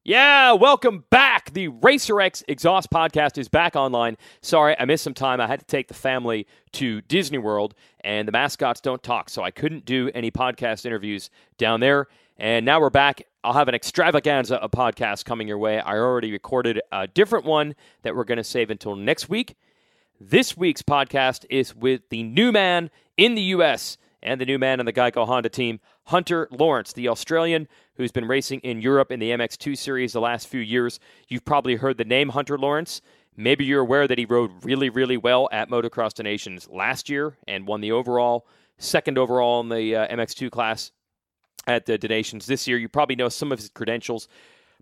Yeah, welcome back. The Racer X Exhaust Podcast is back online. Sorry, I missed some time. I had to take the family to Disney World, and the mascots don't talk, so I couldn't do any podcast interviews down there. And now we're back. I'll have an extravaganza of podcasts coming your way. I already recorded a different one that we're going to save until next week. This week's podcast is with the new man in the U.S. and the new man on the GEICO Honda team, Hunter Lawrence, the Australian who's been racing in Europe in the MX2 series the last few years. You've probably heard the name Hunter Lawrence. Maybe you're aware that he rode really, really well at Motocross of Nations last year and won the second overall in the MX2 class at the Nations this year. You probably know some of his credentials,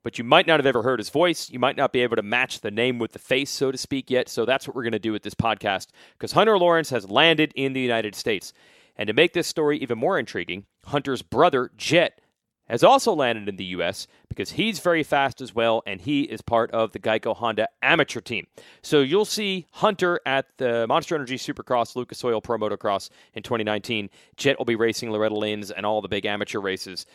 but you might not have ever heard his voice. You might not be able to match the name with the face, so to speak, yet. So that's what we're going to do with this podcast, because Hunter Lawrence has landed in the United States. And to make this story even more intriguing, Hunter's brother, Jett, has also landed in the U.S. because he's very fast as well, and he is part of the GEICO Honda amateur team. So you'll see Hunter at the Monster Energy Supercross, Lucas Oil Pro Motocross in 2019. Jett will be racing Loretta Lynn's and all the big amateur races.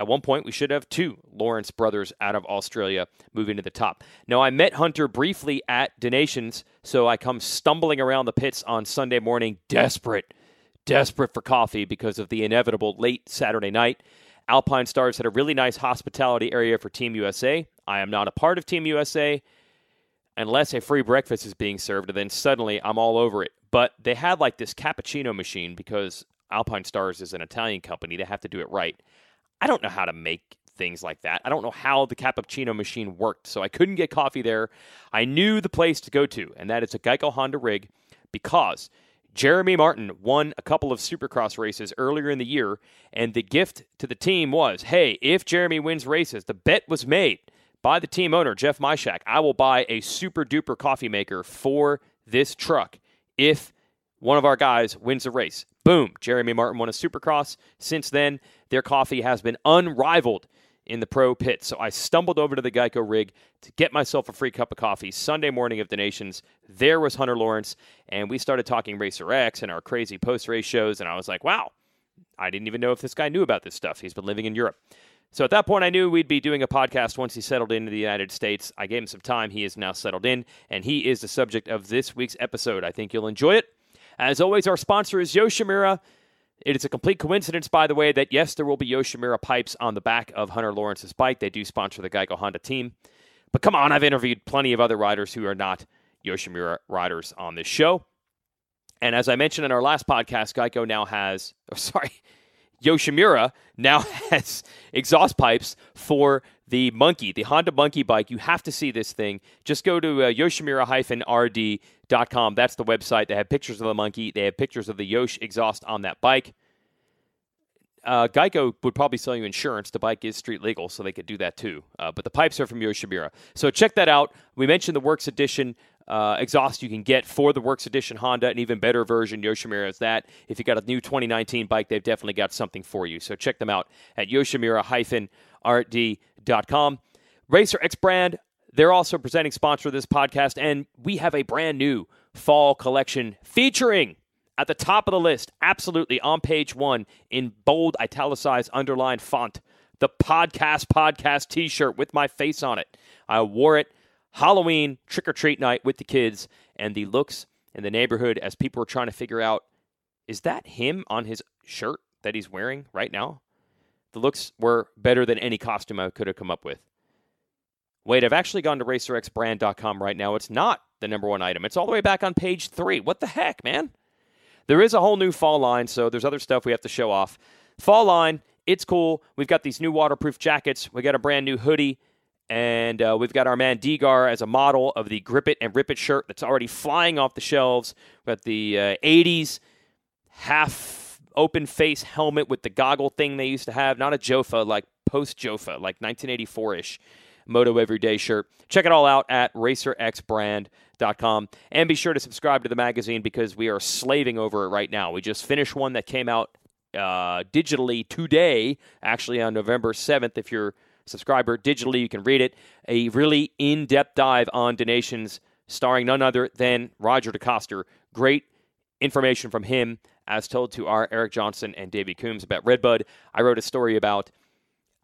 At one point, we should have two Lawrence brothers out of Australia moving to the top. Now, I met Hunter briefly at the Nations, so I come stumbling around the pits on Sunday morning, desperate for coffee because of the inevitable late Saturday night. Alpine Stars had a really nice hospitality area for Team USA. I am not a part of Team USA unless a free breakfast is being served, and then suddenly I'm all over it. But they had like this cappuccino machine because Alpine Stars is an Italian company. They have to do it right. I don't know how to make things like that. I don't know how the cappuccino machine worked, so I couldn't get coffee there. I knew the place to go to, and that is a GEICO Honda rig, because Jeremy Martin won a couple of Supercross races earlier in the year, and the gift to the team was, hey, if Jeremy wins races, the bet was made by the team owner, Jeff Myshak, I will buy a super-duper coffee maker for this truck if one of our guys wins a race. Boom, Jeremy Martin won a Supercross. Since then, their coffee has been unrivaled in the pro pit. So I stumbled over to the GEICO rig to get myself a free cup of coffee Sunday morning of the Nations. There was Hunter Lawrence, and we started talking Racer X and our crazy post-race shows, and I was like, wow, I didn't even know if this guy knew about this stuff. He's been living in Europe. So at that point, I knew we'd be doing a podcast once he settled into the United States. I gave him some time. He is now settled in, and he is the subject of this week's episode. I think you'll enjoy it. As always, our sponsor is Yoshimura. It is a complete coincidence, by the way, that yes, there will be Yoshimura pipes on the back of Hunter Lawrence's bike. They do sponsor the GEICO Honda team. But come on, I've interviewed plenty of other riders who are not Yoshimura riders on this show. And as I mentioned in our last podcast, Yoshimura now has exhaust pipes for the Monkey, the Honda Monkey bike. You have to see this thing. Just go to yoshimura-rd.com. That's the website. They have pictures of the Monkey. They have pictures of the Yosh exhaust on that bike. GEICO would probably sell you insurance. The bike is street legal, so they could do that too. But the pipes are from Yoshimura. So check that out. We mentioned the Works Edition exhaust you can get for the Works Edition Honda, an even better version. Yoshimura is that. If you got a new 2019 bike, they've definitely got something for you. So check them out at yoshimura-rd.com. Racer X brand, they're also presenting sponsor of this podcast, and we have a brand new fall collection featuring at the top of the list, absolutely on page 1 in bold, italicized, underlined font, the podcast t-shirt with my face on it. I wore it Halloween trick-or-treat night with the kids, and the looks in the neighborhood as people were trying to figure out, is that him on his shirt that he's wearing right now? The looks were better than any costume I could have come up with. Wait, I've actually gone to racerxbrand.com right now. It's not the number one item. It's all the way back on page 3. What the heck, man? There is a whole new fall line, so there's other stuff we have to show off. Fall line, it's cool. We've got these new waterproof jackets. We got a brand new hoodie. And we've got our man Degar as a model of the Grip It and Rip It shirt that's already flying off the shelves. We've got the 80s half-open face helmet with the goggle thing they used to have. Not a Jofa, like post-Jofa, like 1984-ish Moto Everyday shirt. Check it all out at racerxbrand.com. And be sure to subscribe to the magazine because we are slaving over it right now. We just finished one that came out digitally today, actually on November 7th. If you're subscriber digitally, you can read it. A really in-depth dive on donations starring none other than Roger DeCoster. Great information from him as told to our Eric Johnson and Davey Coombs about Redbud. I wrote a story about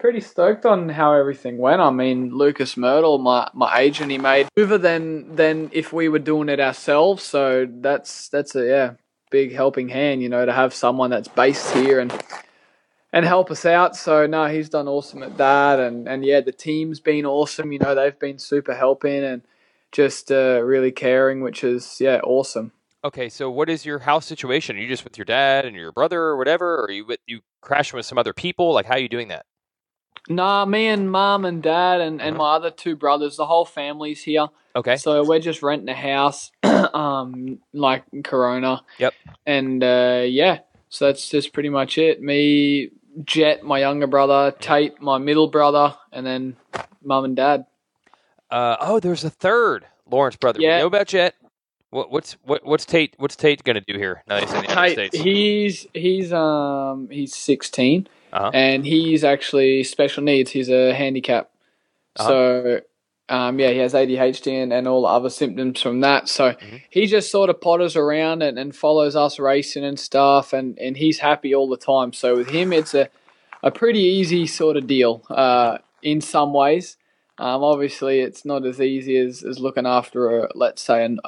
pretty stoked on how everything went. I mean, Lucas Myrtle, my agent, he made over than if we were doing it ourselves. So that's a big helping hand, to have someone that's based here and help us out. So no, he's done awesome at that, and yeah, the team's been awesome. They've been super helping and just really caring, which is awesome. Okay, so what is your house situation? Are you just with your dad and your brother or whatever, or are you crashing with some other people? Like, how are you doing that? Nah, me and mum and dad and my other two brothers, the whole family's here. Okay. So we're just renting a house, like in Corona. Yep. And so that's just pretty much it. Me, Jett, my younger brother, Tate, my middle brother, and then mum and dad. There's a third Lawrence brother. Yeah. We know about Jett. What's Tate gonna do here now that he's in the United States? He's 16. Uh-huh. And he's actually special needs. He's a handicap. Uh-huh. So, he has ADHD and all the other symptoms from that. So he just sort of potters around and follows us racing and stuff, and he's happy all the time. So with him, it's a pretty easy sort of deal in some ways. Obviously, it's not as easy as looking after let's say,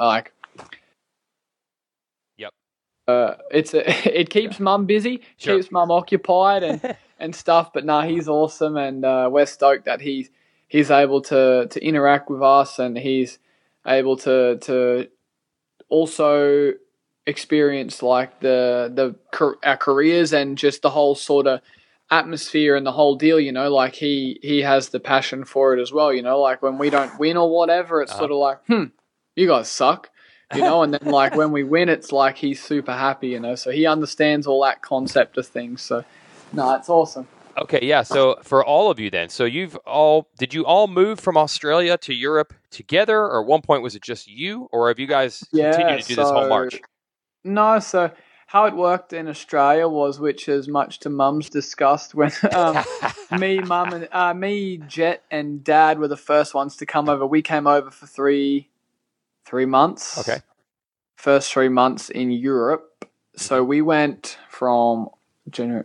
it keeps mum busy, Sure. keeps mum occupied and stuff. But he's awesome, and we're stoked that he's able to interact with us, and he's able to also experience like our careers and just the whole sort of atmosphere and the whole deal. Like he has the passion for it as well. Like when we don't win or whatever, it's sort of like, you guys suck. And then like when we win, it's like he's super happy, so he understands all that concept of things. So, no, it's awesome. Okay, yeah. So for all of you then, did you all move from Australia to Europe together, or at one point was it just you, or have you guys continued to do this whole march? No, so how it worked in Australia was, which is much to mum's disgust, when me, Jett, and dad were the first ones to come over. We came over for 3 months. Okay. First 3 months in Europe. So we went from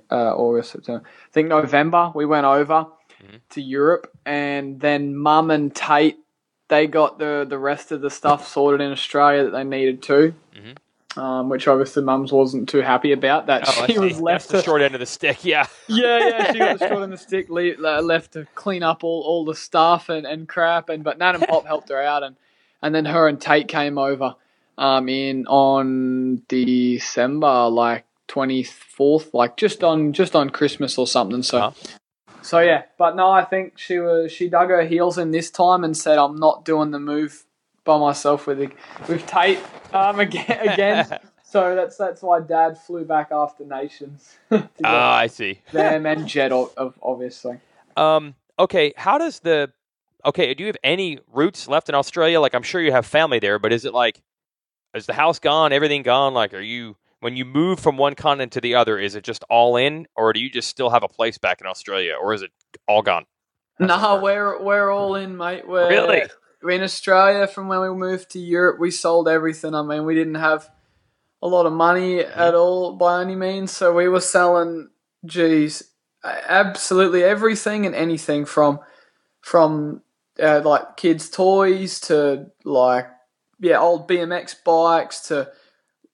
August, September. I think November we went over to Europe, and then mum and Tate, they got the rest of the stuff sorted in Australia that they needed to. Which obviously mum's wasn't too happy about. That she was left the short end of the stick, yeah. She got the short end of the stick, left to clean up all the stuff and crap, but Nan and Pop helped her out, and then her and Tate came over on December, like 24th, like just on Christmas or something. So yeah, but no, I think she dug her heels in this time and said, I'm not doing the move by myself with Tate again. So that's why Dad flew back after Nations. I see. Them and Jett, obviously. Okay, do you have any roots left in Australia? Like, I'm sure you have family there, but is the house gone, everything gone? Like, when you move from one continent to the other, is it just all in, or do you just still have a place back in Australia, or is it all gone? No, we're all in, mate. Really? In Australia, from when we moved to Europe, we sold everything. I mean, we didn't have a lot of money at all by any means, so we were selling, absolutely everything and anything from like kids' toys to old BMX bikes to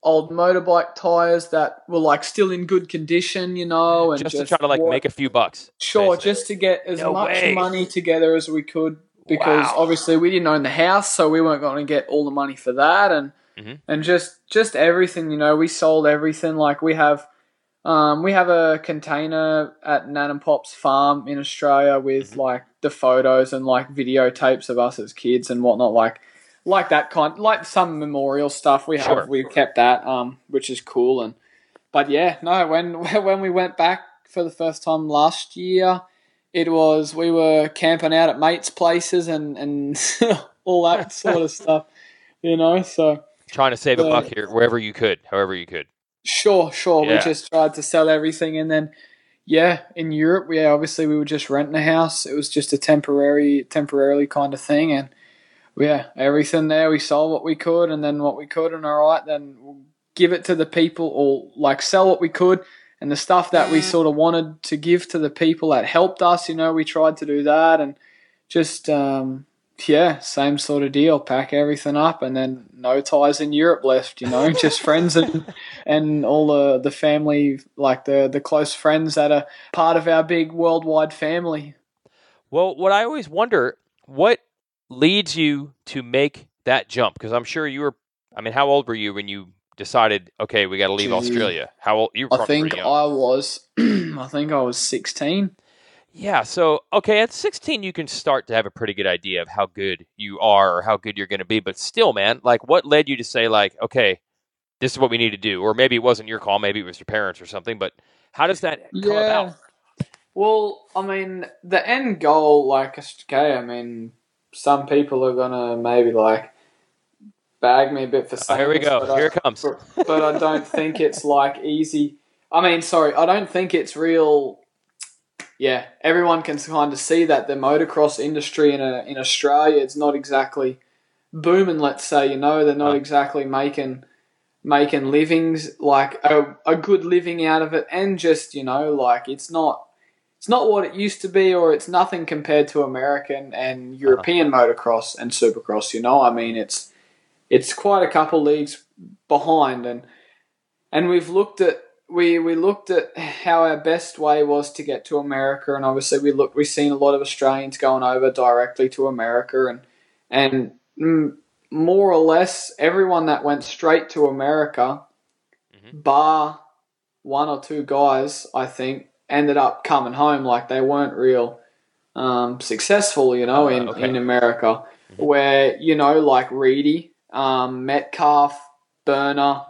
old motorbike tires that were like still in good condition, and just to try to make a few bucks. Sure, basically. Just to get as much money together as we could, because obviously we didn't own the house, so we weren't going to get all the money for that, and just everything. We sold everything. Like we have a container at Nan and Pop's farm in Australia with like the photos and like videotapes of us as kids and whatnot, like that kind, like some memorial stuff we have. Sure. We've kept that, which is cool. But yeah, no, when we went back for the first time last year, we were camping out at mates' places and all that sort of stuff, so trying to save a buck here however you could. Sure. Yeah. We just tried to sell everything, and then in Europe, we were just renting a house. It was just a temporarily kind of thing, and everything there, we sold what we could, and then what we couldn't, all right, then we'll give it to the people, or like sell what we could, and the stuff that we sort of wanted to give to the people that helped us. We tried to do that, and just same sort of deal. Pack everything up, and then no ties in Europe left. Just friends and all the family, like the close friends that are part of our big worldwide family. Well, what I always wonder, what leads you to make that jump? Because I'm sure how old were you when you decided, okay, we got to leave Australia? How old? You were probably pretty young. I think I was 16. Yeah, so, okay, at 16, you can start to have a pretty good idea of how good you are or how good you're going to be. But still, man, like, what led you to say, like, okay, this is what we need to do? Or maybe it wasn't your call, maybe it was your parents or something, but how does that come about? Well, the end goal, some people are going to maybe, bag me a bit for saying here we go. Here it comes. But I don't think it's, easy. I don't think it's real. Yeah, everyone can kind of see that the motocross industry in Australia, it's not exactly booming, let's say, they're not exactly making livings, a good living out of it, and just, it's not what it used to be, or it's nothing compared to American and European motocross and supercross, it's quite a couple leagues behind, and we looked at how our best way was to get to America, and obviously we've seen a lot of Australians going over directly to America, and more or less everyone that went straight to America, bar one or two guys, I think, ended up coming home. They weren't real successful, in America, where, Reedy, Metcalf, Burner,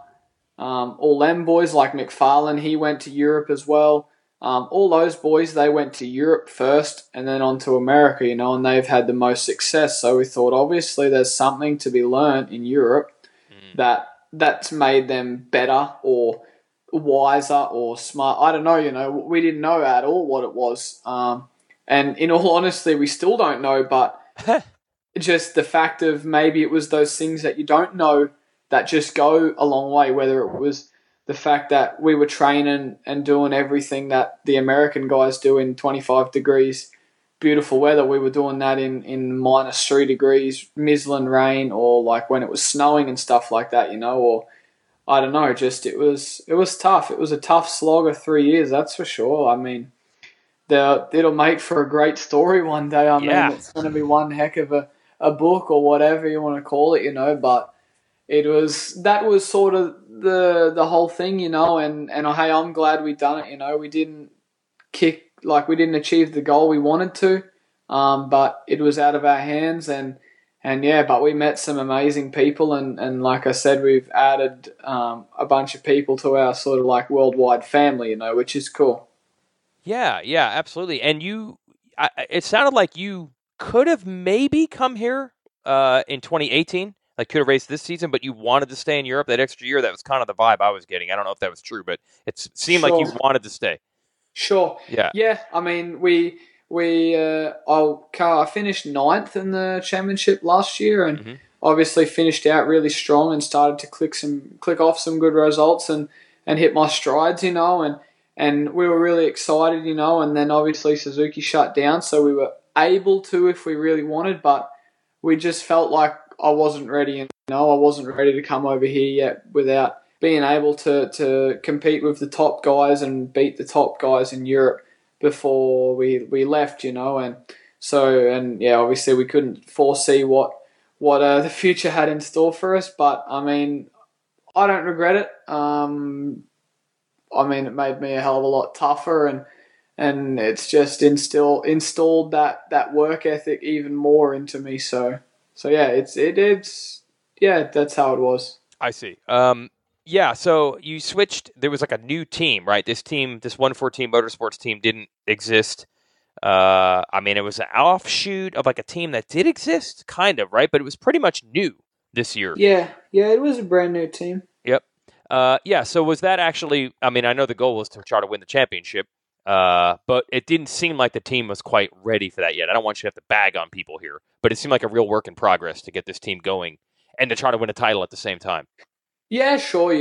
all them boys, like McFarlane, he went to Europe as well. All those boys, they went to Europe first and then on to America, and they've had the most success. So we thought, obviously, there's something to be learned in Europe that's made them better or wiser or smart. I don't know, we didn't know at all what it was. And in all honesty, we still don't know, but just the fact of maybe it was those things that you don't know that just go a long way, whether it was the fact that we were training and doing everything that the American guys do in 25 degrees, beautiful weather. We were doing that in minus 3 degrees, mizzling rain, or when it was snowing and stuff like that, or I don't know, just it was tough. It was a tough slog of 3 years, that's for sure. It'll make for a great story one day. It's going to be one heck of a book or whatever you want to call it, but that was sort of the whole thing, and hey, I'm glad we done it, we didn't we didn't achieve the goal we wanted to, but it was out of our hands, but we met some amazing people, and like I said, we've added a bunch of people to our sort of worldwide family, which is cool. Yeah, absolutely. And it sounded like you could have maybe come here in 2018. Could have raced this season, but you wanted to stay in Europe that extra year. That was kind of the vibe I was getting. I don't know if that was true, but it seemed like you wanted to stay. Sure. Yeah. Yeah. I finished 9th in the championship last year, and obviously finished out really strong and started to click off some good results and hit my strides, and we were really excited, and then obviously Suzuki shut down, so we were able to if we really wanted, but we just felt like I wasn't ready, I wasn't ready to come over here yet without being able to compete with the top guys and beat the top guys in Europe before we left, and so, obviously we couldn't foresee what the future had in store for us, but I don't regret it. It made me a hell of a lot tougher, and it's just installed that work ethic even more into me, so yeah, that's how it was. I see. So you switched. There was a new team, right? This 114 Motorsports team didn't exist. It was an offshoot of a team that did exist, kind of, right? But it was pretty much new this year. Yeah, it was a brand new team. Yep. So was that actually? I know the goal was to try to win the championship. But it didn't seem like the team was quite ready for that yet. I don't want you to have to bag on people here, but it seemed like a real work in progress to get this team going and to try to win a title at the same time. Yeah, sure.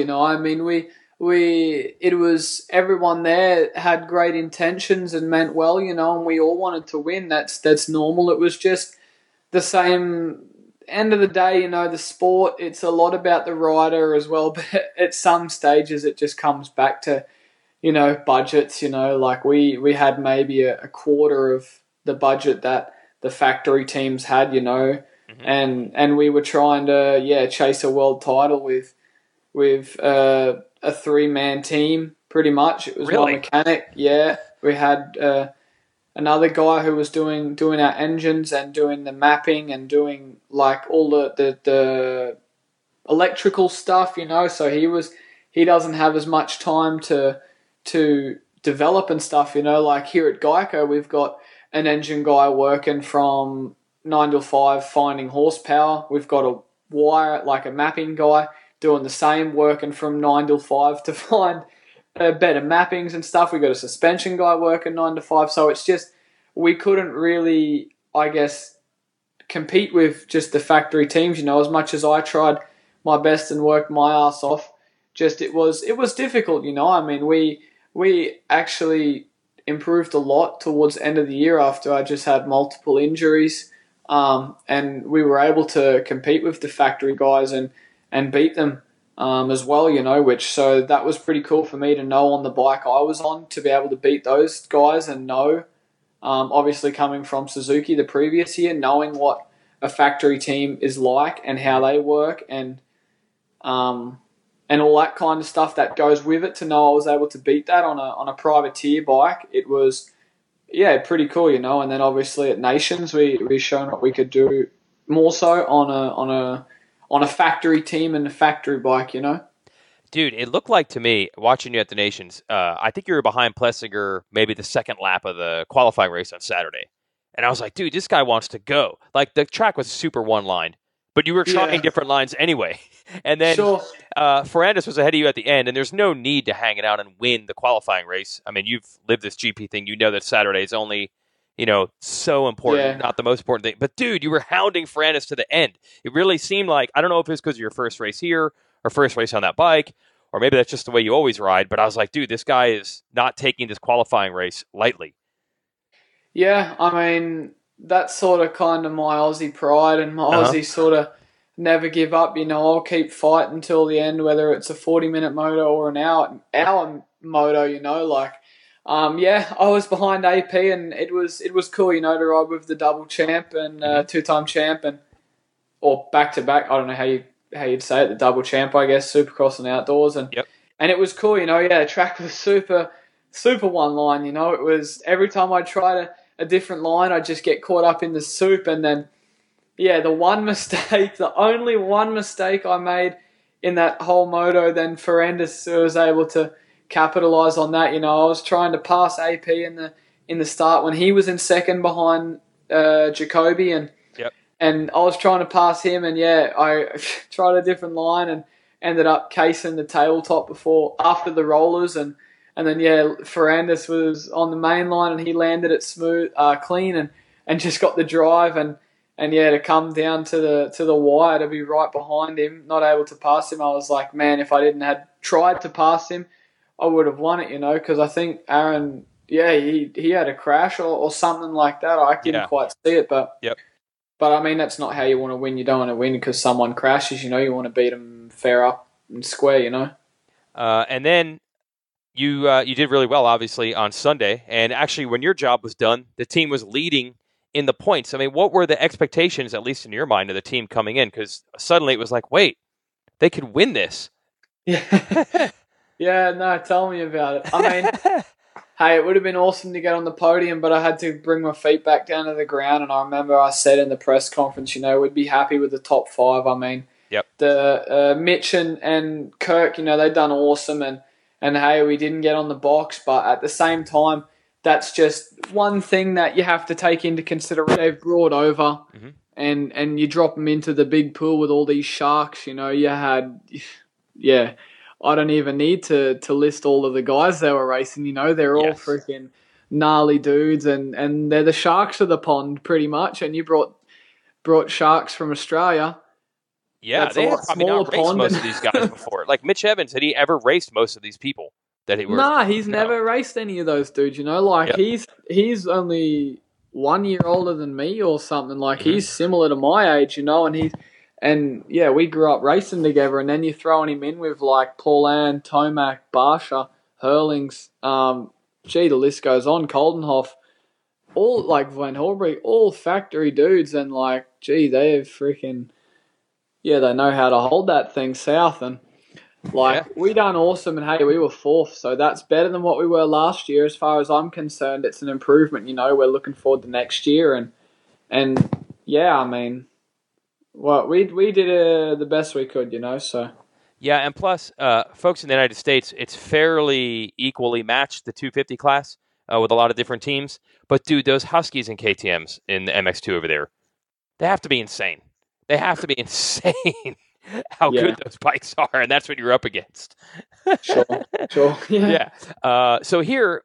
it was everyone there had great intentions and meant well, and we all wanted to win. That's normal. It was just the same. End of the day, the sport, it's a lot about the rider as well, but at some stages it just comes back to, budgets, like we had maybe a quarter of the budget that the factory teams had, and we were trying to, chase a world title with a 3-man team, pretty much. It was Really? one mechanic, yeah. We had another guy who was doing our engines and doing the mapping and doing like all the electrical stuff, so he doesn't have as much time to develop and stuff, like here at GEICO we've got an engine guy working from 9 till 5 finding horsepower. We've got a wire, like a mapping guy doing the same, working from 9 till 5 to find better mappings and stuff. We got a suspension guy working 9 to 5. So it's just, we couldn't really, I guess, compete with just the factory teams, as much as I tried my best and worked my ass off. Just, it was difficult, I mean, we actually improved a lot towards the end of the year after I just had multiple injuries. And we were able to compete with the factory guys and beat them. As well, so that was pretty cool for me to know on the bike I was on, to be able to beat those guys and know, obviously coming from Suzuki the previous year, knowing what a factory team is like and how they work and all that kind of stuff that goes with it, to know I was able to beat that on a privateer bike. It was, pretty cool, and then obviously at Nations we shown what we could do more so on a factory team and a factory bike, Dude, it looked like to me, watching you at the Nations, I think you were behind Plessinger maybe the second lap of the qualifying race on Saturday. And I was like, dude, this guy wants to go. Like, the track was super one-lined, but you were trying different lines anyway. And then Ferrandis was ahead of you at the end, and there's no need to hang it out and win the qualifying race. I mean, you've lived this GP thing. You know that Saturday is only, so important, not the most important thing. But, dude, you were hounding Ferrandis to the end. It really seemed like, I don't know if it's because of your first race here or first race on that bike, or maybe that's just the way you always ride, but I was like, dude, this guy is not taking this qualifying race lightly. Yeah, I mean, that's sort of kind of my Aussie pride and my Aussie sort of never give up. I'll keep fighting until the end, whether it's a 40-minute moto or an hour moto, I was behind AP and it was cool, to ride with the double champ and two-time champ or back-to-back, I don't know how you'd say it, the double champ, I guess, Supercross and outdoors. And it was cool, the track was super, super one line, it was every time I tried a different line, I'd just get caught up in the soup. And then, the only one mistake I made in that whole moto, then Ferrandis was able to capitalize on that. I was trying to pass AP in the start when he was in second behind Jacoby, and I was trying to pass him, and I tried a different line and ended up casing the tabletop after the rollers, and then Ferrandis was on the main line and he landed it smooth, clean, and just got the drive and to come down to the wire to be right behind him, not able to pass him. I was like, man, if I didn't have tried to pass him, I would have won it, because I think Aaron, he had a crash or something like that. I didn't quite see it, but I mean, that's not how you want to win. You don't want to win because someone crashes, you want to beat them fair up and square, And then you did really well, obviously, on Sunday. And actually, when your job was done, the team was leading in the points. I mean, what were the expectations, at least in your mind, of the team coming in? Because suddenly it was like, wait, they could win this. No, tell me about it. I mean, hey, it would have been awesome to get on the podium, but I had to bring my feet back down to the ground. And I remember I said in the press conference, we'd be happy with the top 5. I mean, the Mitch and Kirk, they've done awesome. And hey, we didn't get on the box, but at the same time, that's just one thing that you have to take into consideration. They've brought over and you drop them into the big pool with all these sharks. You had, I don't even need to list all of the guys they were racing. They're all freaking gnarly dudes, and they're the sharks of the pond pretty much. And you brought sharks from Australia. Yeah, That's a they had lot probably smaller not raced pond. most of these guys before. Like Mitch Evans, had he ever raced most of these people that he were? Nah, he's No. never raced any of those dudes. Like Yep. he's only 1 year older than me or something. Like Mm-hmm. he's similar to my age, and yeah, we grew up racing together. And then you're throwing him in with like Paulan, Tomac, Barsha, Hurlings. The list goes on. Coldenhoff, all like Van Horbury, all factory dudes, and like, they're freaking they know how to hold that thing south and. We done awesome, and hey, we were fourth, so that's better than what we were last year. As far as I'm concerned, it's an improvement. We're looking forward to next year, and yeah, I mean, we did the best we could, So Yeah, and plus, folks in the United States, it's fairly equally matched, the 250 class, with a lot of different teams. But dude, those Huskies and KTM's in the MX2 over there, they have to be insane. They have to be insane. How good those bikes are, and that's what you're up against. Sure, yeah. So here,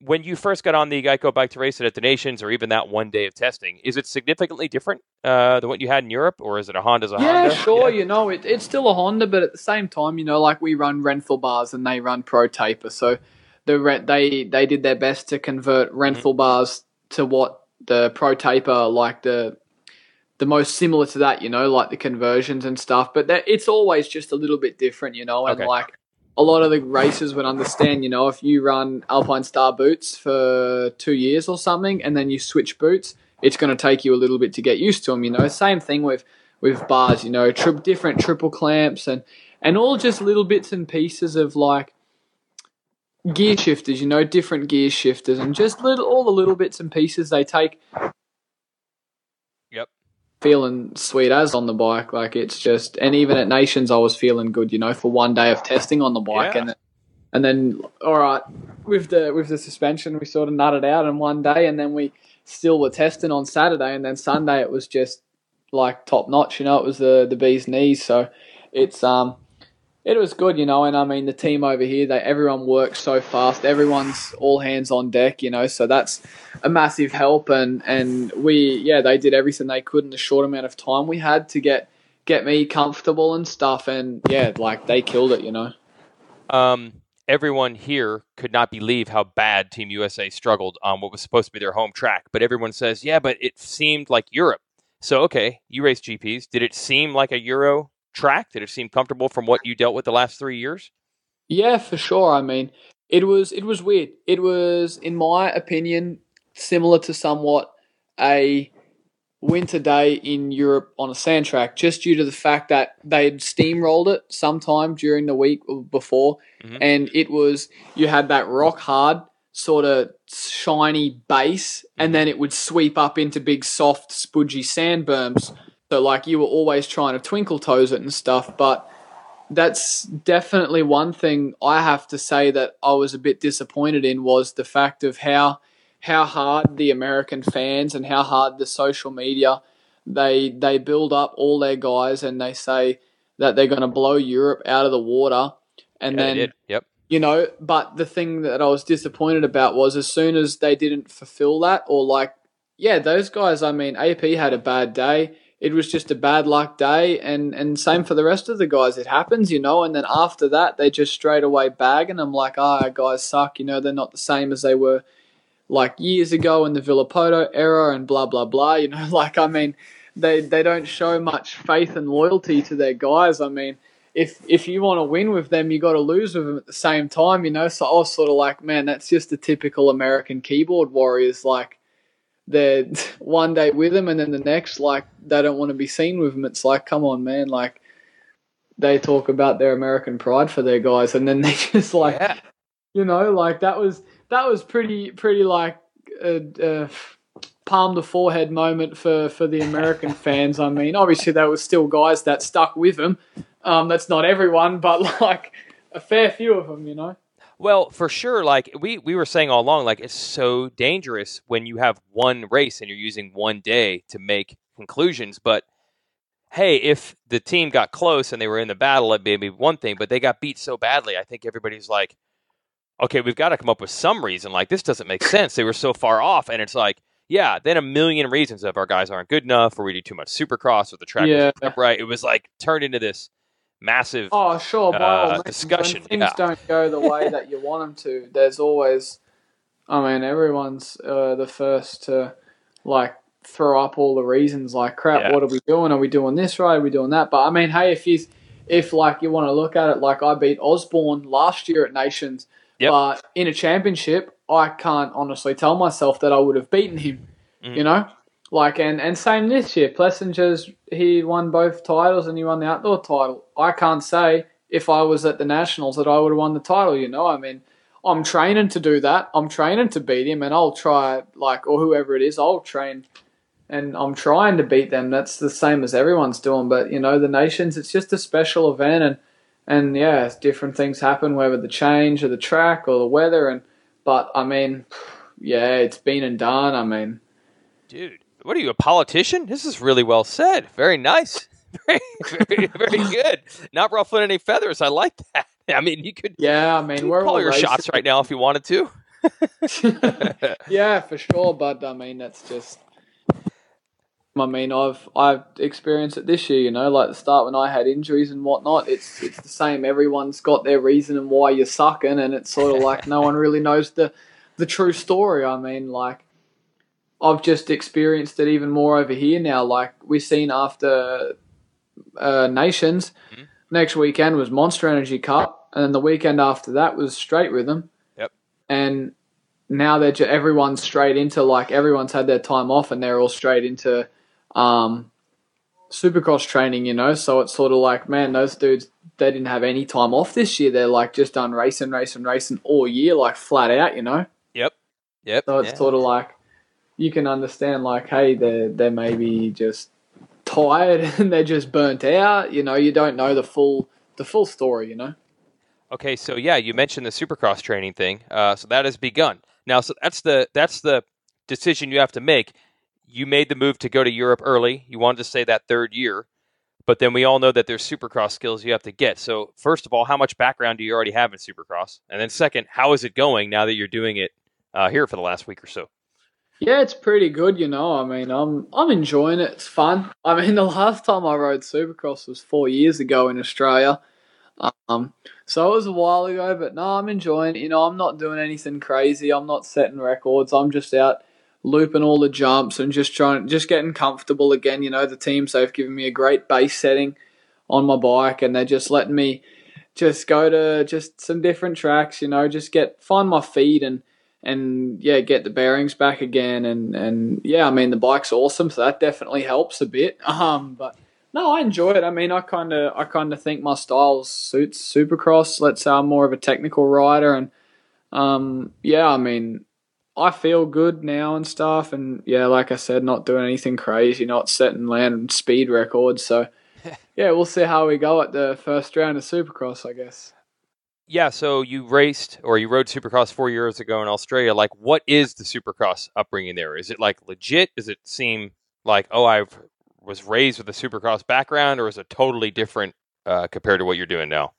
when you first got on the GEICO bike to race it at the Nations, or even that one day of testing, is it significantly different than what you had in Europe, or is it a Honda's a Honda? Yeah, sure. It's still a Honda, but at the same time, like we run Renthal bars and they run Pro Taper, so they did their best to convert Renthal bars to what the Pro Taper like the most similar to that, like the conversions and stuff. But it's always just a little bit different, and like a lot of the racers would understand, if you run Alpine Star boots for 2 years or something and then you switch boots, it's going to take you a little bit to get used to them, Same thing with bars, different triple clamps and all just little bits and pieces of like gear shifters, different gear shifters and just all the little bits and pieces they take. Feeling sweet as on the bike, like it's just, and even at Nations I was feeling good, for one day of testing on the bike, and then all right with the suspension we sort of nutted out in one day, and then we still were testing on Saturday, and then Sunday it was just like top notch, it was the bee's knees, so it's it was good, and I mean the team over here, everyone works so fast, everyone's all hands on deck, so that's a massive help, and they did everything they could in the short amount of time we had to get me comfortable and stuff, and they killed it, Everyone here could not believe how bad Team USA struggled on what was supposed to be their home track, but everyone says, yeah, but it seemed like Europe. So okay, you raced GPs. Did it seem like a Euro track? Did it seem comfortable from what you dealt with the last 3 years? Yeah, for sure. I mean, it was weird. It was, in my opinion, similar to somewhat a winter day in Europe on a sand track, just due to the fact that they'd steamrolled it sometime during the week before, and you had that rock hard sort of shiny base, and then it would sweep up into big soft spudgy sand berms. So like you were always trying to twinkle toes it and stuff, but that's definitely one thing I have to say that I was a bit disappointed in, was the fact of how hard the American fans and how hard the social media, they build up all their guys and they say that they're going to blow Europe out of the water. And then, they did. Yep. But the thing that I was disappointed about was as soon as they didn't fulfill that, or those guys, I mean, AP had a bad day. It was just a bad luck day, and same for the rest of the guys. It happens, and then after that, they just straight away bag, and I'm like, guys suck, they're not the same as they were like years ago in the Villapoto era and blah, blah, blah, I mean, they don't show much faith and loyalty to their guys. I mean, if you want to win with them, you got to lose with them at the same time, so I was sort of like, man, that's just the typical American keyboard warriors, like, they're one day with them and then the next, they don't want to be seen with them. It's like, come on, man. They talk about their American pride for their guys, and then they just that was pretty a palm to forehead moment for the American fans. I mean, obviously there was still guys that stuck with them. That's not everyone, but a fair few of them, Well, for sure, we were saying all along, it's so dangerous when you have one race and you're using one day to make conclusions. But, hey, if the team got close and they were in the battle, it may be one thing, but they got beat so badly, I think everybody's like, okay, we've got to come up with some reason. This doesn't make sense. They were so far off, and it's like, yeah, then a million reasons of our guys aren't good enough, or we do too much Supercross, or the track wasn't prepped right. It was like turned into this massive sure, by all means, discussion. When things don't go the way that you want them to, there's always, everyone's the first to like throw up all the reasons. Like, crap, what are we doing? Are we doing this right? Are we doing that? But hey, if like you want to look at it, like I beat Osborne last year at Nations, but in a championship, I can't honestly tell myself that I would have beaten him. You know. Like, and same this year. Plessinger's, he won both titles and he won the outdoor title. I can't say if I was at the Nationals that I would have won the title, you know. I'm training to do that. I'm training to beat him, and I'll try, like, or whoever it is, I'll train, and I'm trying to beat them. That's the same as everyone's doing. But, you know, the Nations, it's just a special event, and yeah, different things happen, whether the change or the track or the weather. But, yeah, it's been and done. Dude. What are you, a politician? This is really well said. Very nice. Very, very good. Not ruffling any feathers. I like that. You could we're call all your shots right now if you wanted to. Yeah, for sure. But, that's just... I've experienced it this year, you know, like the start when I had injuries and whatnot. It's the same. Everyone's got their reason and why you're sucking, and it's sort of like no one really knows the true story. I've just experienced it even more over here now. Like, we've seen after Nations, next weekend was Monster Energy Cup, and then the weekend after that was Straight Rhythm. Yep. And now everyone's straight into, like, everyone's had their time off, and they're all straight into Supercross training, you know. So it's sort of like, man, those dudes, they didn't have any time off this year. They're, like, just done racing all year, like, flat out, you know. Yep. So it's sort of like, you can understand, like, hey, they're maybe just tired and they're just burnt out. You know, you don't know the full story, you know. Okay, so yeah, you mentioned the Supercross training thing. So that has begun. Now, so that's the decision you have to make. You made the move to go to Europe early. You wanted to stay that third year, but then we all know that there's Supercross skills you have to get. So first of all, how much background do you already have in Supercross? And then second, how is it going now that you're doing it here for the last week or so? Yeah, it's pretty good, you know. I'm enjoying it. It's fun. The last time I rode Supercross was 4 years ago in Australia. So it was a while ago, but no, I'm enjoying it. You know, I'm not doing anything crazy. I'm not setting records. I'm just out looping all the jumps and just getting comfortable again. You know, the teams, they've given me a great base setting on my bike, and they're just letting me just go to just some different tracks, you know, just find my feet and get the bearings back again. And yeah, the bike's awesome, so that definitely helps a bit. But no, I enjoy it. I kind of think my style suits Supercross. Let's say I'm more of a technical rider, and I feel good now and stuff. And yeah, like I said, not doing anything crazy, not setting land speed records. So yeah, we'll see how we go at the first round of Supercross, I guess. Yeah, so you rode Supercross 4 years ago in Australia. Like, what is the Supercross upbringing there? Is it like legit? Does it seem like, I was raised with a Supercross background, or is it totally different compared to what you're doing now?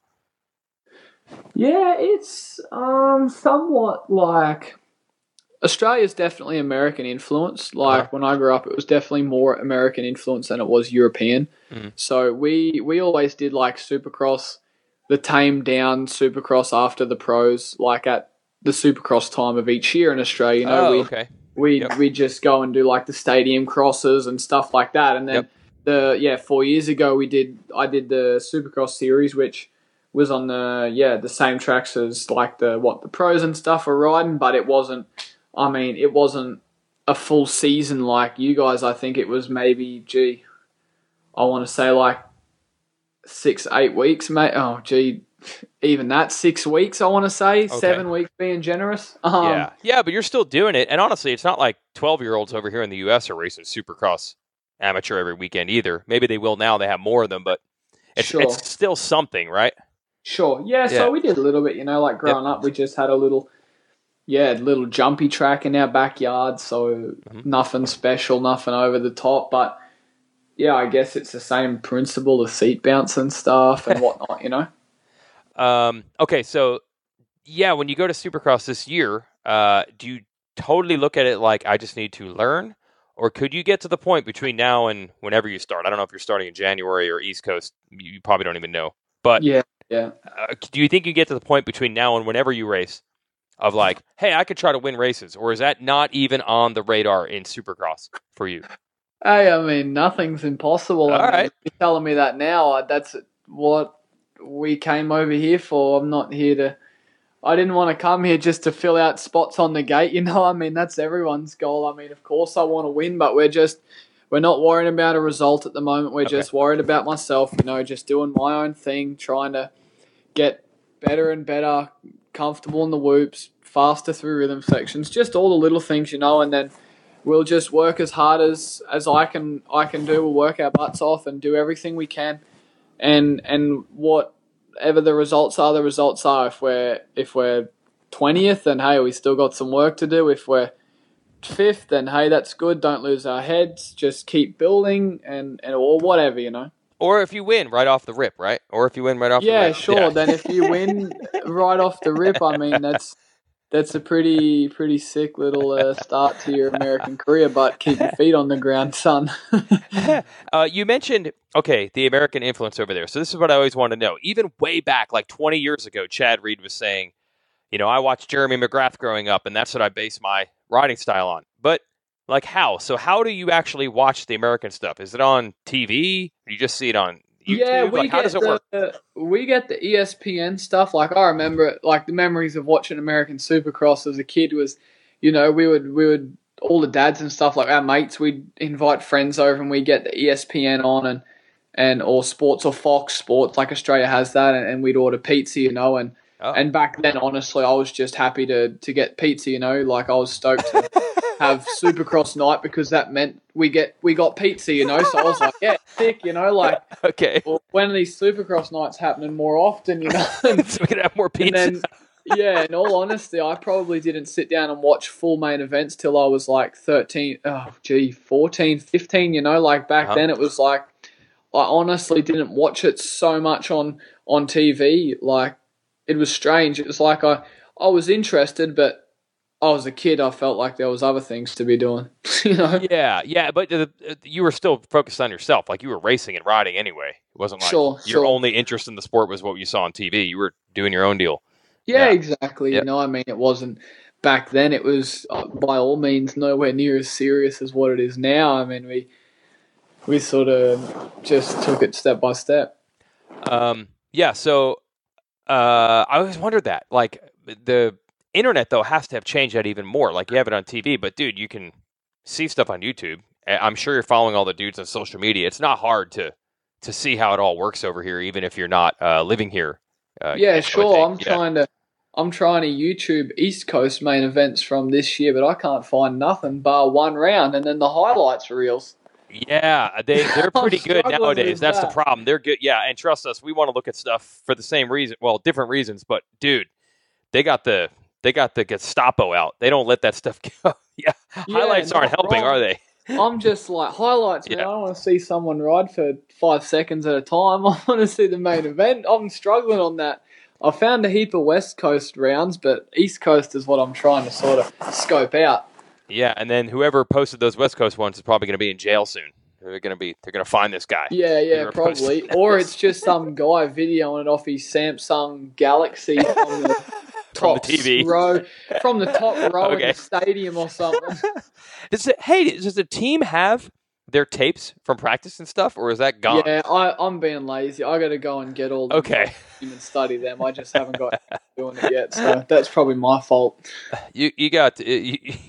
Yeah, it's somewhat like Australia's definitely American influence. Like when I grew up, it was definitely more American influence than it was European. Mm-hmm. So we always did like Supercross, the tamed down Supercross after the pros, like at the Supercross time of each year in Australia. You know, we just go and do like the stadium crosses and stuff like that. And then 4 years ago I did the Supercross series, which was on the same tracks as like the pros and stuff are riding, but it wasn't a full season like you guys. I think it was maybe I want to say like 6-8 weeks, mate. Oh, even that 6 weeks. I want to say 7 weeks being generous. But you're still doing it, and honestly, it's not like 12-year-olds over here in the U.S. are racing Supercross amateur every weekend either. Maybe they will now; they have more of them, but it's still something, right? Sure. Yeah. So we did a little bit. You know, like growing up, we just had a little jumpy track in our backyard. So nothing special, nothing over the top, but. Yeah, I guess it's the same principle of seat bounce and stuff and whatnot, you know? Okay, so, yeah, when you go to Supercross this year, do totally look at it like I just need to learn? Or could you get to the point between now and whenever you start? I don't know if you're starting in January or East Coast. You probably don't even know. But Yeah. do you think you get to the point between now and whenever you race of like, hey, I could try to win races? Or is that not even on the radar in Supercross for you? Hey, I mean, nothing's impossible. All right. If you're telling me that now, that's what we came over here for. I'm not here to. I didn't want to come here just to fill out spots on the gate. I mean, that's everyone's goal. I mean, of course I want to win, but we're not worrying about a result at the moment. We're just worried about myself, just doing my own thing, trying to get better and better, comfortable in the whoops, faster through rhythm sections, just all the little things, and then we'll just work as hard as I can do. We'll work our butts off and do everything we can, and whatever the results are, the results are. If we're 20th, then hey, we still got some work to do. If we're 5th, then hey, that's good. Don't lose our heads. Just keep building and or whatever. Or if you win right off the rip, right? Or if you win right off the rip. Yeah, sure. Then if you win right off the rip, I mean, that's a pretty sick little start to your American career, but keep your feet on the ground, son. You mentioned, the American influence over there. So this is what I always want to know. Even way back, like 20 years ago, Chad Reed was saying, I watched Jeremy McGrath growing up, and that's what I base my riding style on. But like how? So how do you actually watch the American stuff? Is it on TV? You just see it on YouTube? Yeah, how does it work? We get the ESPN stuff. Like I remember, like the memories of watching American Supercross as a kid was, we would all the dads and stuff, like our mates, we'd invite friends over and we'd get the ESPN on and or sports or Fox Sports, like Australia has that, and we'd order pizza, and back then, honestly, I was just happy to get pizza, like I was stoked to have Supercross night because that meant we got pizza, so I was like, yeah, sick, like well, when are these Supercross nights happening more often, so we could have more pizza. And then, in all honesty, I probably didn't sit down and watch full main events till I was like 14, 15, like back then it was like, I honestly didn't watch it so much on TV, like it was strange. It was like I was interested, but I was a kid. I felt like there was other things to be doing, Yeah, but you were still focused on yourself. Like you were racing and riding anyway. It wasn't like your only interest in the sport was what you saw on TV. You were doing your own deal. Yeah, exactly. Yep. I mean, it wasn't back then. It was by all means nowhere near as serious as what it is now. I mean, we sort of just took it step by step. So I always wondered that. Like the internet, though, has to have changed that even more. Like you have it on TV, but dude, you can see stuff on YouTube. I'm sure you're following all the dudes on social media. It's not hard to see how it all works over here, even if you're not living here. Yeah, sure. I'm trying to YouTube East Coast main events from this year, but I can't find nothing bar one round and then the highlights reels. Yeah, they're pretty good nowadays. That's the problem. They're good. Yeah, and trust us, we want to look at stuff for the same reason. Well, different reasons, but dude, they got the Gestapo out. They don't let that stuff go. Highlights aren't helping, are they? I'm just like, highlights, man. I don't want to see someone ride for 5 seconds at a time. I want to see the main event. I'm struggling on that. I found a heap of West Coast rounds, but East Coast is what I'm trying to sort of scope out. Yeah, and then whoever posted those West Coast ones is probably going to be in jail soon. They're going to find this guy. Yeah, probably. Or it's just some guy videoing it off his Samsung Galaxy from the top TV row, from the top row in the stadium or something. Does the team have their tapes from practice and stuff, or is that gone? Yeah, I'm being lazy. I got to go and get all the and study them. I just haven't got doing it yet, so that's probably my fault. You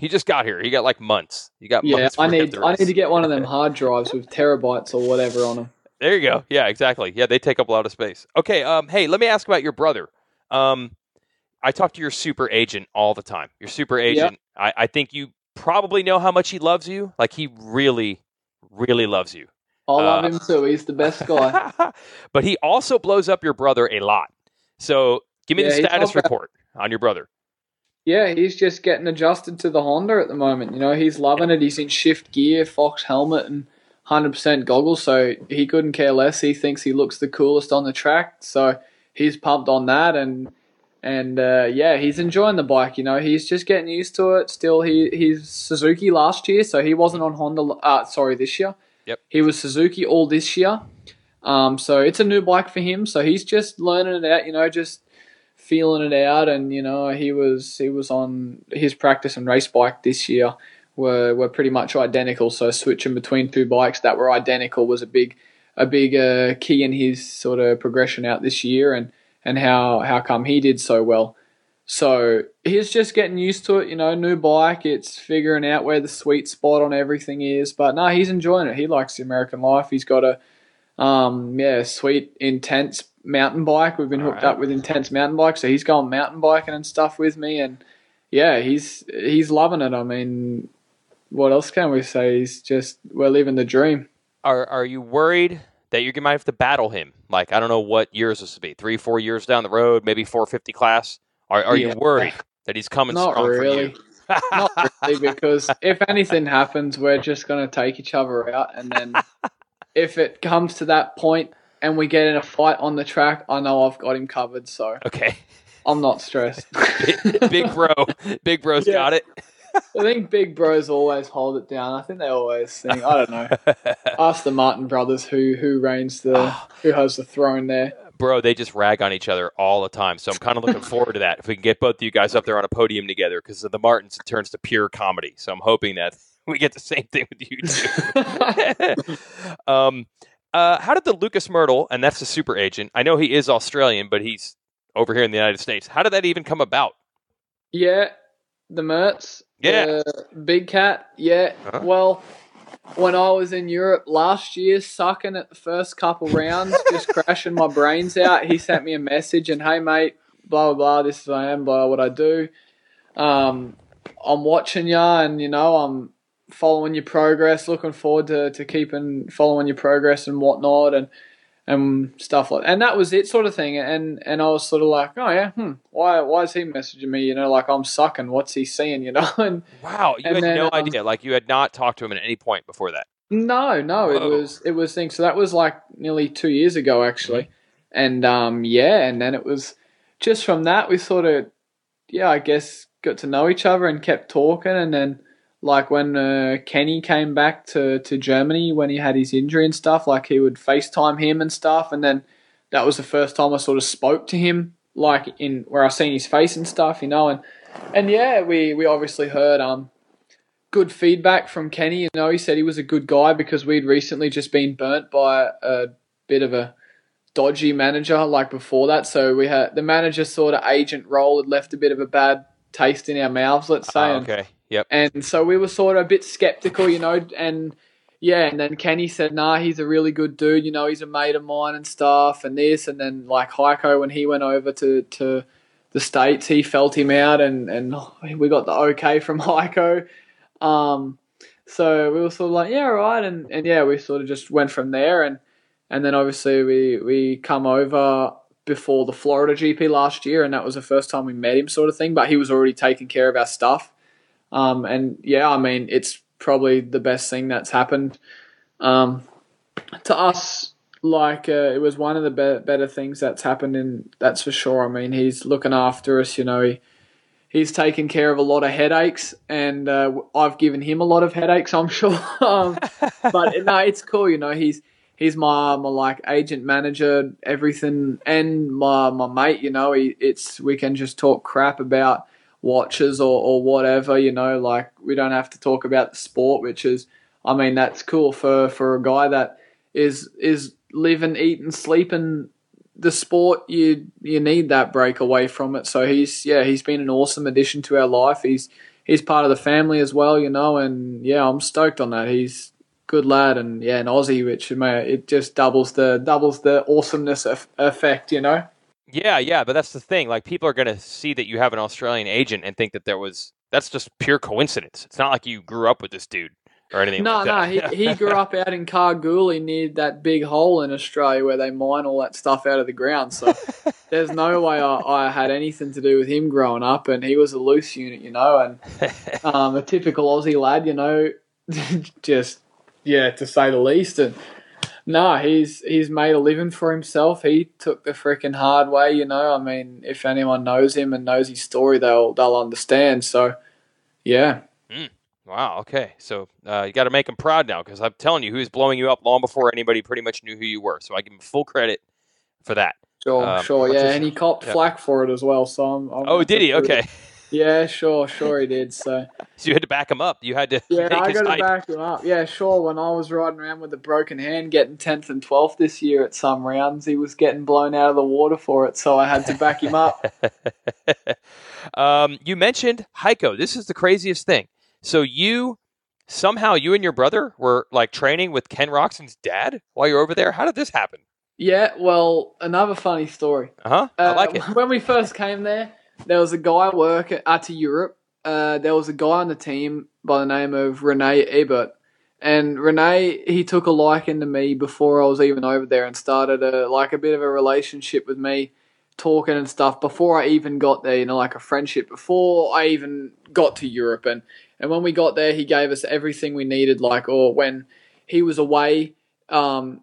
just got here. You got like months. You got months. I need to get one of them hard drives with terabytes or whatever on them. There you go. Yeah, exactly. Yeah, they take up a lot of space. Okay. Hey, let me ask about your brother. I talk to your super agent all the time. Your super agent. Yep. I think you probably know how much he loves you. Like he really, really loves you. I love him too. He's the best guy. But he also blows up your brother a lot. So give me the status report on your brother. Yeah, he's just getting adjusted to the Honda at the moment. He's loving it. He's in shift gear, Fox helmet, and 100% goggles. So he couldn't care less. He thinks he looks the coolest on the track. So he's pumped on that. And And he's enjoying the bike. He's just getting used to it. Still, he's Suzuki last year, so he wasn't on Honda. This year. Yep. He was Suzuki all this year. So it's a new bike for him. So he's just learning it out. Just feeling it out. And he was on his practice and race bike this year. Were pretty much identical. So switching between two bikes that were identical was a big key in his sort of progression out this year. And how come he did so well. So he's just getting used to it, new bike. It's figuring out where the sweet spot on everything is. But no, he's enjoying it. He likes the American life. He's got a sweet, intense mountain bike. We've been hooked up with intense mountain bike. So he's going mountain biking and stuff with me. And yeah, he's loving it. I mean, what else can we say? We're living the dream. Are you worried that you might have to battle him? Like, I don't know what years this will be, 3-4 years down the road, maybe 450 class. Are you worried that he's coming strong really. for you? Not really, because if anything happens, we're just going to take each other out. And then if it comes to that point and we get in a fight on the track, I know I've got him covered. So okay, I'm not stressed. Big bro's got it. I think big bros always hold it down. I think they always think, I don't know. Ask the Martin brothers who has the throne there. Bro, they just rag on each other all the time. So I'm kind of looking forward to that. If we can get both of you guys up there on a podium together, because of the Martins, it turns to pure comedy. So I'm hoping that we get the same thing with you two. How did the Lucas Myrtle, and that's the super agent, I know he is Australian, but he's over here in the United States. How did that even come about? Yeah, the Mertz. Yeah. Big Cat. Yeah. Uh-huh. Well, when I was in Europe last year, sucking at the first couple rounds, just crashing my brains out, he sent me a message and, hey, mate, blah, blah, blah, this is who I am, blah, what I do. I'm watching you and, I'm following your progress, looking forward to keeping following your progress and whatnot and stuff like that. And that was it sort of thing. And I was sort of like, oh, yeah, why is he messaging me, like I'm sucking, what's he seeing, And wow, you had no idea. Like you had not talked to him at any point before that. No, whoa. It was things. So that was like nearly 2 years ago, actually. Mm-hmm. And then it was just from that we sort of, I guess got to know each other and kept talking. And then like when Kenny came back to Germany when he had his injury and stuff, like he would FaceTime him and stuff. And then that was the first time I sort of spoke to him, like in where I seen his face and stuff, And yeah, we obviously heard good feedback from Kenny. He said he was a good guy because we'd recently just been burnt by a bit of a dodgy manager like before that. So we had the manager sort of agent role had left a bit of a bad taste in our mouths, let's say. Okay. Yep. And so we were sort of a bit skeptical, and then Kenny said, nah, he's a really good dude, he's a mate of mine and stuff and this. And then like GEICO, when he went over to the States, he felt him out and we got the okay from GEICO. So we were sort of like, yeah, right. And we sort of just went from there. And then obviously we come over before the Florida GP last year, and that was the first time we met him sort of thing, but he was already taking care of our stuff. It's probably the best thing that's happened to us. Like, it was one of the better things that's happened, and that's for sure. I mean, he's looking after us, he's taken care of a lot of headaches, and I've given him a lot of headaches, I'm sure. But no, it's cool, he's my like agent, manager, everything, and my mate, we can just talk crap about watches or whatever, like we don't have to talk about the sport, which is, that's cool for a guy that is living, eating, sleeping the sport. You need that break away from it. So he's been an awesome addition to our life. He's part of the family as well, and I'm stoked on that. He's a good lad, and an Aussie, which it just doubles the awesomeness effect, Yeah, but that's the thing. Like, people are going to see that you have an Australian agent and think that that's just pure coincidence. It's not like you grew up with this dude or anything like that. No, he grew up out in Kalgoorlie near that big hole in Australia where they mine all that stuff out of the ground. So there's no way I had anything to do with him growing up, and he was a loose unit, and a typical Aussie lad, just, to say the least. And No, he's made a living for himself. He took the freaking hard way, you know. I mean, if anyone knows him and knows his story, they'll understand. So, yeah. Wow. Okay. So you got to make him proud now, because I'm telling you, he was blowing you up long before anybody pretty much knew who you were. So I give him full credit for that. Sure, yeah, and he copped flack for it as well. So I'm did he? Okay. Yeah, sure he did. So you had to back him up. You had to. Yeah, make I his got to hype. back him up. Yeah, sure. When I was riding around with a broken hand, getting 10th and 12th this year at some rounds, he was getting blown out of the water for it. So I had to back him up. You mentioned GEICO. This is the craziest thing. So somehow you and your brother were like training with Ken Roxon's dad while you're over there. How did this happen? Yeah, well, another funny story. I like it. When we first came there was a guy to Europe. There was a guy on the team by the name of Rene Ebert. And Rene, he took a liking to me before I was even over there and started a bit of a relationship with me, talking and stuff before I even got there, like a friendship before I even got to Europe. And when we got there, he gave us everything we needed, or when he was away,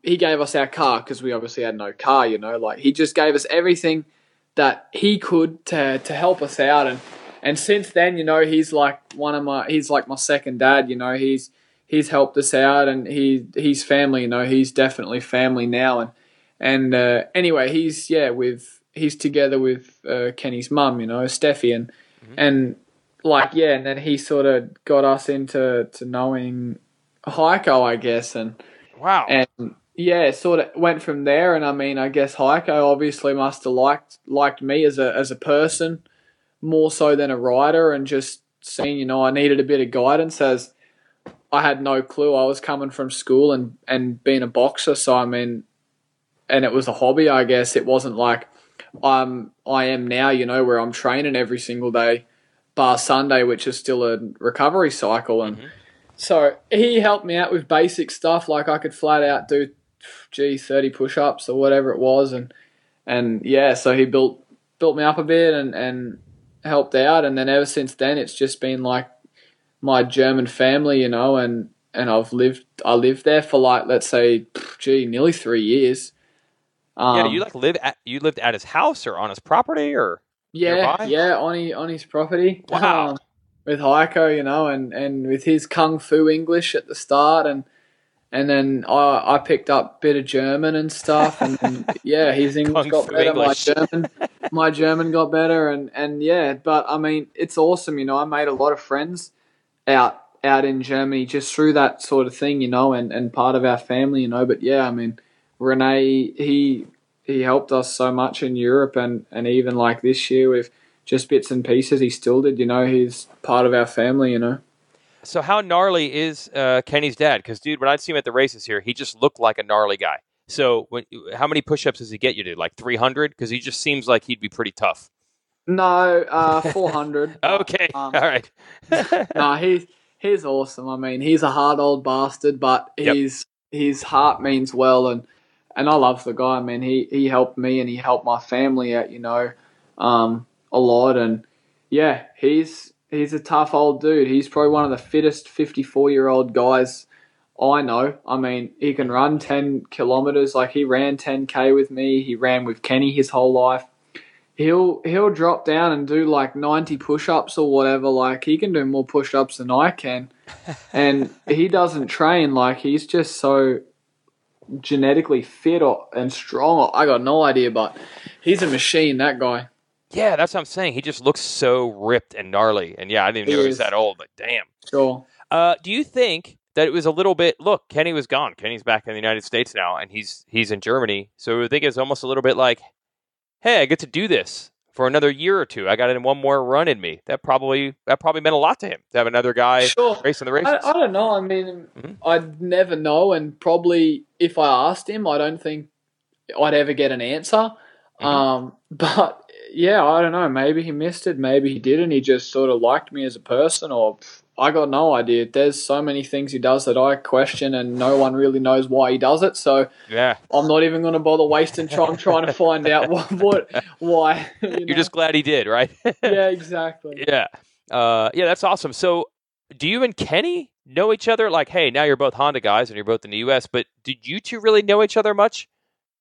he gave us our car because we obviously had no car, he just gave us everything that he could to help us out. And since then, he's like my second dad, he's helped us out, and he's family, he's definitely family now. And anyway, he's together with Kenny's mum, Steffi, and and then he sort of got us into knowing GEICO, I guess, and wow, and yeah, sort of went from there. And I mean, I guess GEICO obviously must have liked me as a person more so than a rider, and just seeing, I needed a bit of guidance, as I had no clue. I was coming from school and being a boxer, so I mean, and it was a hobby, I guess. It wasn't like I am now, where I'm training every single day, bar Sunday, which is still a recovery cycle. And so he helped me out with basic stuff, like I could flat out do 30 push-ups or whatever it was, and yeah, so he built me up a bit and helped out. And then ever since then, it's just been like my German family, and I lived there for let's say, nearly 3 years. You lived at his house or on his property or nearby? Yeah, on his property. Wow. With GEICO, and with his kung fu English at the start, and then I picked up a bit of German and stuff, and yeah, his English got better. My German got better, and yeah, but I mean, it's awesome. I made a lot of friends out in Germany just through that sort of thing, and part of our family, But yeah, I mean, Rene, he helped us so much in Europe, and even like this year with just bits and pieces, he still did. He's part of our family. So how gnarly is Kenny's dad? Because, dude, when I'd see him at the races here, he just looked like a gnarly guy. So how many push-ups does he get you to? Like 300? Because he just seems like he'd be pretty tough. No, 400. Okay, all right. No, he's awesome. I mean, he's a hard old bastard, but his heart means well, and I love the guy. I mean, he helped me and he helped my family out, a lot. And yeah, he's a tough old dude. He's probably one of the fittest 54-year-old guys I know. I mean, he can run 10 kilometers. Like, he ran 10K with me. He ran with Kenny his whole life. He'll drop down and do like 90 push-ups or whatever. Like, he can do more push-ups than I can. And he doesn't train. Like, he's just so genetically fit and strong. I got no idea, but he's a machine, that guy. Yeah, that's what I'm saying. He just looks so ripped and gnarly. And yeah, I didn't even know he was that old, but damn. Sure. Do you think that it was a little bit, look, Kenny was gone. Kenny's back in the United States now, and he's in Germany. So I think it's almost a little bit like, hey, I get to do this for another year or two. I got one more run in me. That probably meant a lot to him, to have another guy racing the races. I don't know. I mean, I'd never know, and probably if I asked him, I don't think I'd ever get an answer. But yeah, I don't know. Maybe he missed it. Maybe he didn't. He just sort of liked me as a person, or I got no idea. There's so many things he does that I question, and no one really knows why he does it. So yeah, I'm not even going to bother wasting time trying to find out why. You're just glad he did, right? Yeah, exactly. Yeah. Yeah, that's awesome. So do you and Kenny know each other? Like, hey, now you're both Honda guys and you're both in the U.S., but did you two really know each other much?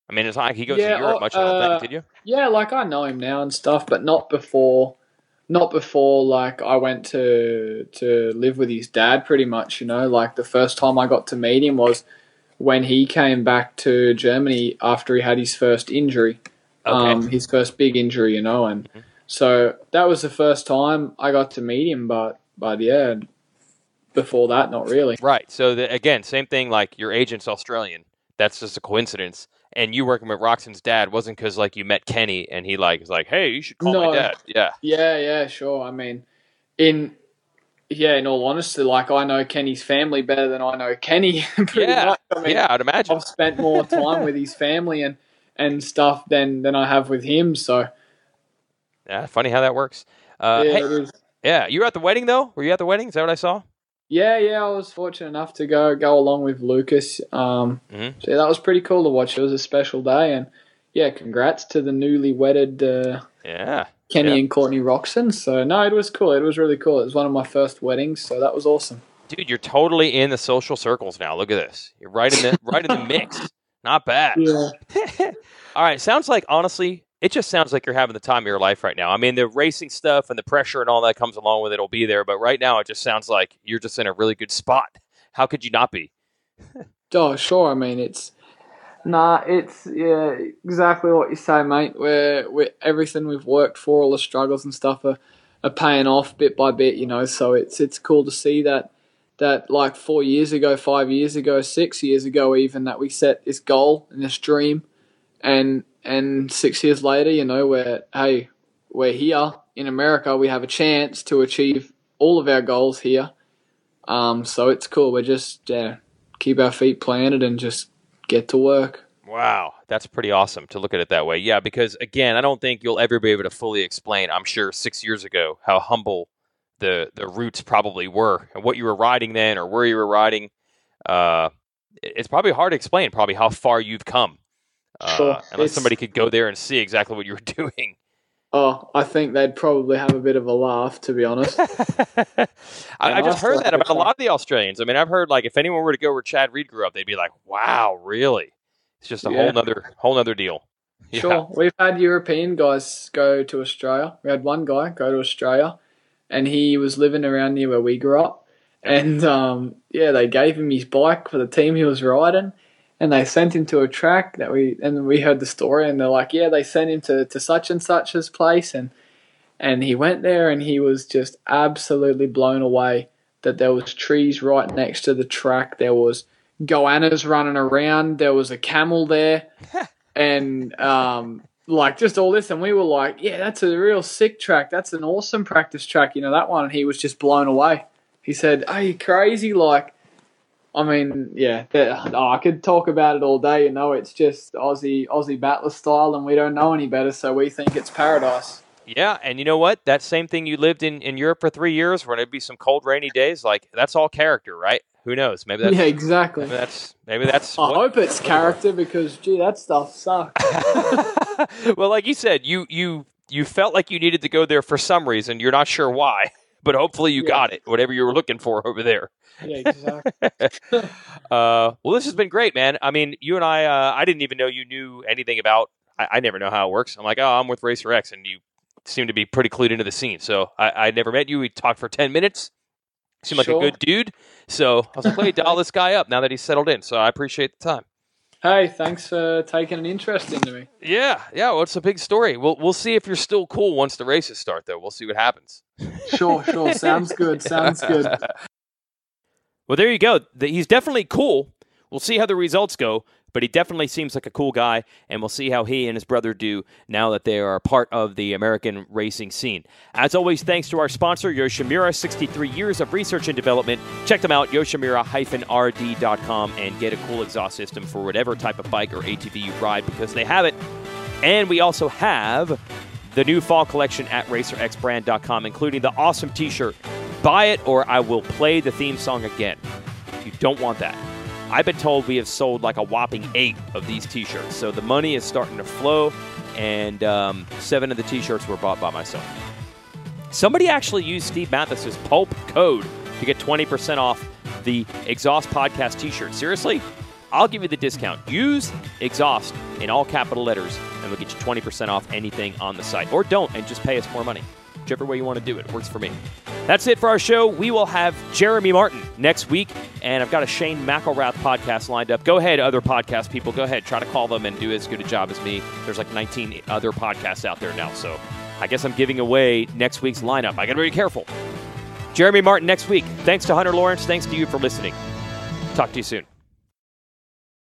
I mean, it's not like he goes to Europe much, I don't think, did you? Yeah, like I know him now and stuff, but not before. Not before, like, I went to live with his dad pretty much, Like, the first time I got to meet him was when he came back to Germany after he had his first injury. Okay. His first big injury, and so that was the first time I got to meet him, but yeah, before that, not really. Right. So, again, same thing, like your agent's Australian. That's just a coincidence. And you working with Roxanne's dad wasn't because, like, you met Kenny and he, like, is like, hey, you should call my dad. Yeah. Yeah, sure. I mean, in all honesty, like, I know Kenny's family better than I know Kenny. Pretty much. I mean, I'd imagine. I've spent more time with his family and stuff than I have with him, so. Yeah, funny how that works. It is. Yeah, you were at the wedding, though? Were you at the wedding? Is that what I saw? Yeah, I was fortunate enough to go along with Lucas. So yeah, that was pretty cool to watch. It was a special day, and yeah, congrats to the newly wedded Kenny and Courtney Roxon. So no, it was cool. It was really cool. It was one of my first weddings, so that was awesome. Dude, you're totally in the social circles now. Look at this. You're right in the mix. Not bad. Yeah. All right. Sounds like, honestly, it just sounds like you're having the time of your life right now. I mean, the racing stuff and the pressure and all that comes along with it will be there. But right now, it just sounds like you're just in a really good spot. How could you not be? Oh, sure. I mean, it's exactly what you say, mate. Where everything we've worked for, all the struggles and stuff are paying off bit by bit, So it's cool to see that like 4 years ago, 5 years ago, 6 years ago, even, that we set this goal and this dream, and 6 years later, we're here in America. We have a chance to achieve all of our goals here. So it's cool. We're just keep our feet planted and just get to work. Wow, that's pretty awesome to look at it that way. Yeah, because again, I don't think you'll ever be able to fully explain, I'm sure 6 years ago, how humble the roots probably were and what you were riding then or where you were riding. It's probably hard to explain probably how far you've come. Sure. Unless somebody could go there and see exactly what you were doing. Oh, I think they'd probably have a bit of a laugh, to be honest. I just heard that about a lot of the Australians. I mean, I've heard, like, if anyone were to go where Chad Reed grew up, they'd be like, wow, really? It's just a whole nother deal. Yeah. Sure. We've had European guys go to Australia. We had one guy go to Australia, and he was living around near where we grew up. And, they gave him his bike for the team he was riding. And they sent him to a track and we heard the story, and they're like, yeah, they sent him to such and such's place, and he went there, and he was just absolutely blown away that there was trees right next to the track. There was goannas running around. There was a camel there, and just all this. And we were like, yeah, that's a real sick track. That's an awesome practice track, that one. And he was just blown away. He said, "Are you crazy?" I mean, yeah, I could talk about it all day. It's just Aussie battler style, and we don't know any better, so we think it's paradise. Yeah, and you know what? That same thing you lived in Europe for 3 years, where there'd be some cold, rainy days. Like, that's all character, right? Who knows? Maybe that's exactly. Maybe that's. I hope it's character because, gee, that stuff sucks. Well, like you said, you felt like you needed to go there for some reason. You're not sure why, but hopefully you got it. Whatever you were looking for over there. Yeah, exactly. Well, this has been great, man. I mean, you and I didn't even know you knew anything about. I never know how it works. I'm like, oh, I'm with Racer X, and you seem to be pretty clued into the scene. So I never met you. We talked for 10 minutes. Seemed like a good dude. So I was like, let me dial this guy up now that he's settled in. So I appreciate the time. Hey, thanks for taking an interest into me. Yeah. Well, it's a big story. We'll see if you're still cool once the races start, though. We'll see what happens. Sure. Sounds good. Well, there you go. He's definitely cool. We'll see how the results go, but he definitely seems like a cool guy, and we'll see how he and his brother do now that they are part of the American racing scene. As always, thanks to our sponsor, Yoshimura, 63 years of research and development. Check them out, yoshimura-rd.com, and get a cool exhaust system for whatever type of bike or ATV you ride, because they have it. And we also have the new fall collection at racerxbrand.com, including the awesome t-shirt. Buy it or I will play the theme song again. You don't want that. I've been told we have sold like a whopping 8 of these t-shirts. So the money is starting to flow, and 7 of the t-shirts were bought by myself. Somebody actually used Steve Mathis's Pulp code to get 20% off the Exhaust Podcast t-shirt. Seriously, I'll give you the discount. Use Exhaust in all capital letters, and we'll get you 20% off anything on the site. Or don't, and just pay us more money. Whichever way you want to do it. It works for me. That's it for our show. We will have Jeremy Martin next week, and I've got a Shane McElrath podcast lined up. Go ahead, other podcast people. Go ahead. Try to call them and do as good a job as me. There's like 19 other podcasts out there now, so I guess I'm giving away next week's lineup. I got to be careful. Jeremy Martin next week. Thanks to Hunter Lawrence. Thanks to you for listening. Talk to you soon.